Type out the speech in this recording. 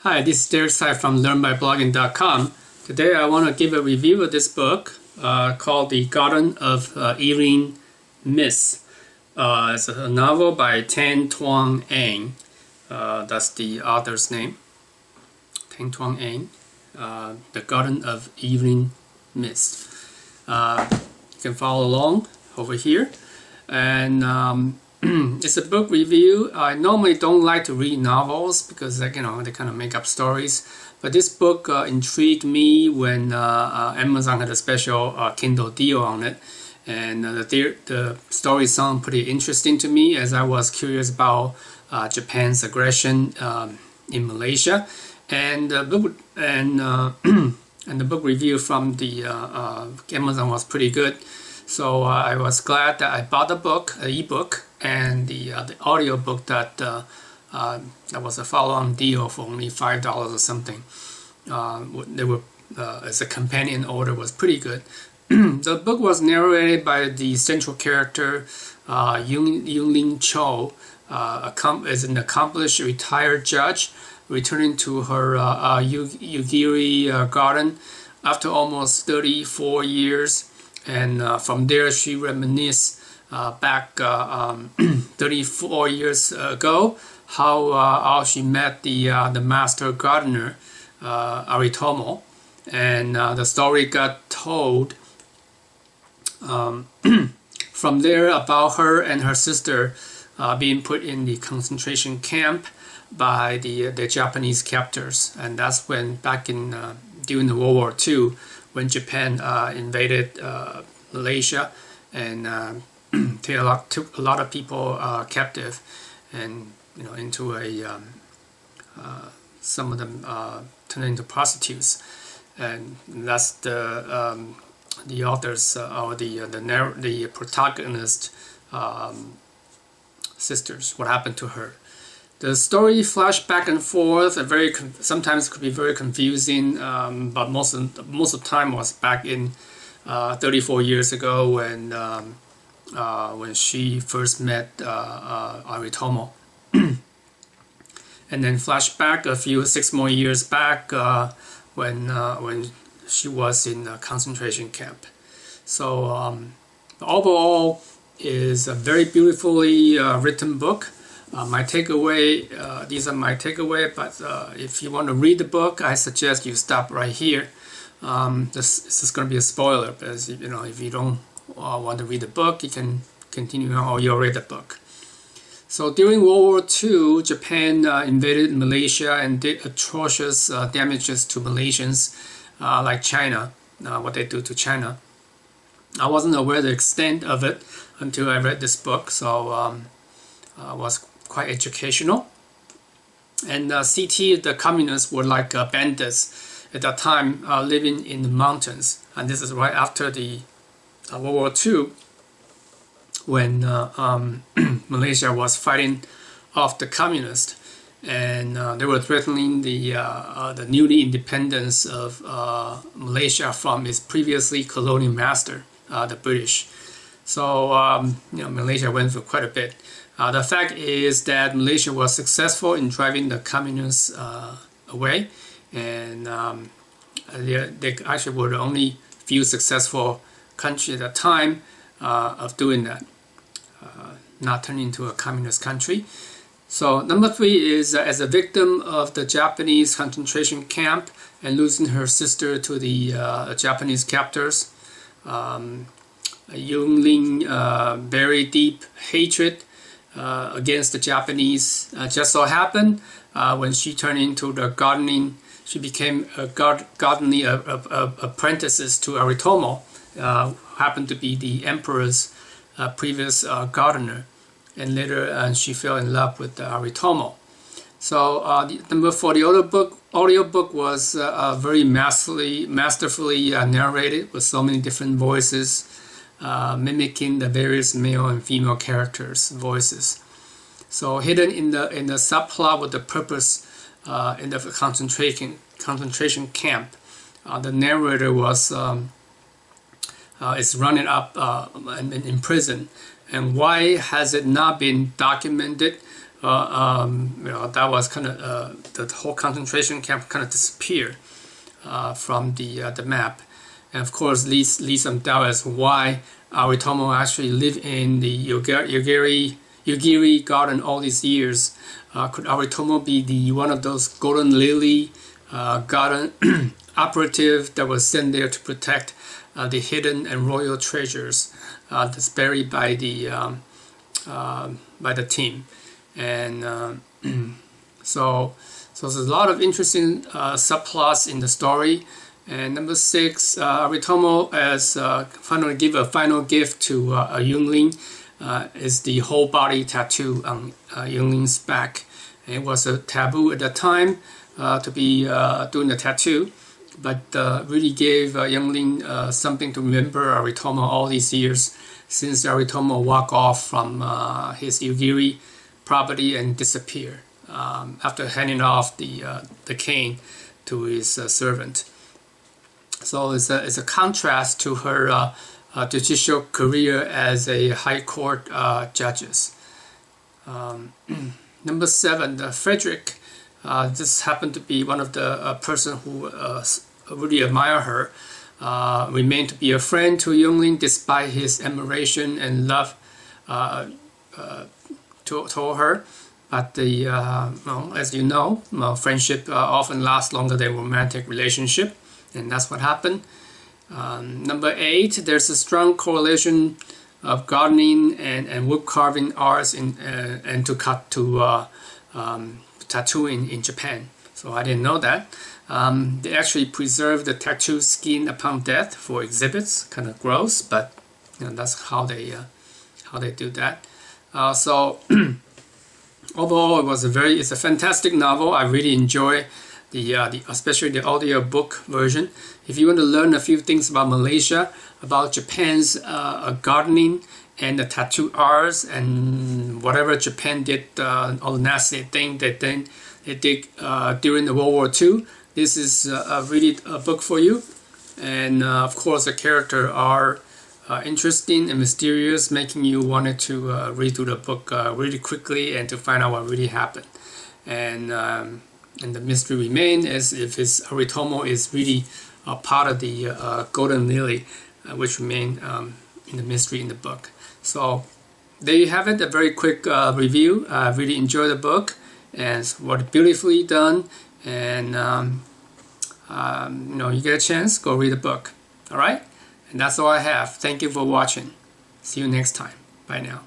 Hi, this is Derek Tsai from LearnByBlogging.com. Today I want to give a review of this book called The Garden of Evening Mists. It's a novel by Twan Eng. That's the author's name. Twan Eng. The Garden of Evening Mist. You can follow along over here. And it's a book review. I normally don't like to read novels because they kind of make up stories. But this book intrigued me when Amazon had a special Kindle deal on it, and the story sounded pretty interesting to me as I was curious about Japan's aggression in Malaysia. And the book review from the Amazon was pretty good. So I was glad that I bought the book, an ebook, and the audio book that was a follow-on deal for only $5 or something. They were as a companion order was pretty good. The book was narrated by the central character Yunlin Cho, is an accomplished retired judge returning to her Yugiri garden after almost 34 years. And from there, she reminisces back 34 years ago how she met the master gardener Aritomo, and the story got told from there about her and her sister being put in the concentration camp by the Japanese captors, and that's when back in during the World War II. When Japan invaded Malaysia and took a lot of people captive, and into some of them turned into prostitutes, and that's the author's or the protagonist sisters. What happened to her? The story flashed back and forth. Sometimes could be very confusing, but most of the time was back in 34 years ago when she first met Aritomo, and then flashback 6 more years back when she was in a concentration camp. So overall, is a very beautifully written book. My takeaway, these are my takeaway, but if you want to read the book, I suggest you stop right here. This is going to be a spoiler, because if you don't want to read the book, you can continue on, or you'll read the book. So during World War II, Japan invaded Malaysia and did atrocious damages to Malaysians, like China, what they do to China. I wasn't aware of the extent of it until I read this book, so was quite educational. And CT, the communists were like bandits at that time, living in the mountains. And this is right after the World War II, when Malaysia was fighting off the communists, and they were threatening the newly independence of Malaysia from its previously colonial master, the British. So Malaysia went through quite a bit. The fact is that Malaysia was successful in driving the communists away, and they actually were the only few successful country at that time of doing that, not turning into a communist country. So number 3 is as a victim of the Japanese concentration camp and losing her sister to the Japanese captors, Yunlin very deep hatred against the Japanese just so happened when she turned into the gardening. She became a gardening apprentices to Aritomo, happened to be the emperor's previous gardener, and later she fell in love with Aritomo. So number 4, the audiobook was very masterfully narrated with so many different voices, mimicking the various male and female characters' voices. So hidden in the subplot with the purpose in the concentration camp, the narrator is running up in prison. And why has it not been documented? that was kind of the whole concentration camp kind of disappeared from the map. And of course, leads some doubt as why Aritomo actually lived in the Yugiri garden all these years. Could Aritomo be one of those golden lily garden operative that was sent there to protect the hidden and royal treasures that's buried by the team? And so there's a lot of interesting subplots in the story. And number 6, Aritomo as finally give a final gift to Youngling is the whole body tattoo on Youngling's back. And it was a taboo at the time to be doing the tattoo, but really gave Youngling something to remember Aritomo all these years since Aritomo walked off from his Yugiri property and disappeared after handing off the cane to his servant. So it's a contrast to her judicial career as a high court judges. Number 7, Frederick. This happened to be one of the person who really admire her. Remained to be a friend to Youngling despite his admiration and love toward her. But as you know, friendship often lasts longer than romantic relationship. And that's what happened. Number 8, there's a strong correlation of gardening and wood carving arts and to tattooing in Japan. So I didn't know that. They actually preserve the tattoo skin upon death for exhibits. Kind of gross, but that's how they do that. So overall, it's a fantastic novel. I really enjoy especially the audio book version. If you want to learn a few things about Malaysia, about Japan's gardening and the tattoo arts and whatever Japan did, all the nasty thing that they did during the World War II, this is really a book for you. And of course, the characters are interesting and mysterious, making you want to read through the book really quickly and to find out what really happened. And the mystery remains as if Aritomo is really part of the Golden Lily, which remain in the mystery in the book. So there you have it, a very quick review. I really enjoyed the book and it's beautifully done. And you get a chance, go read the book. All right, and that's all I have. Thank you for watching. See you next time. Bye now.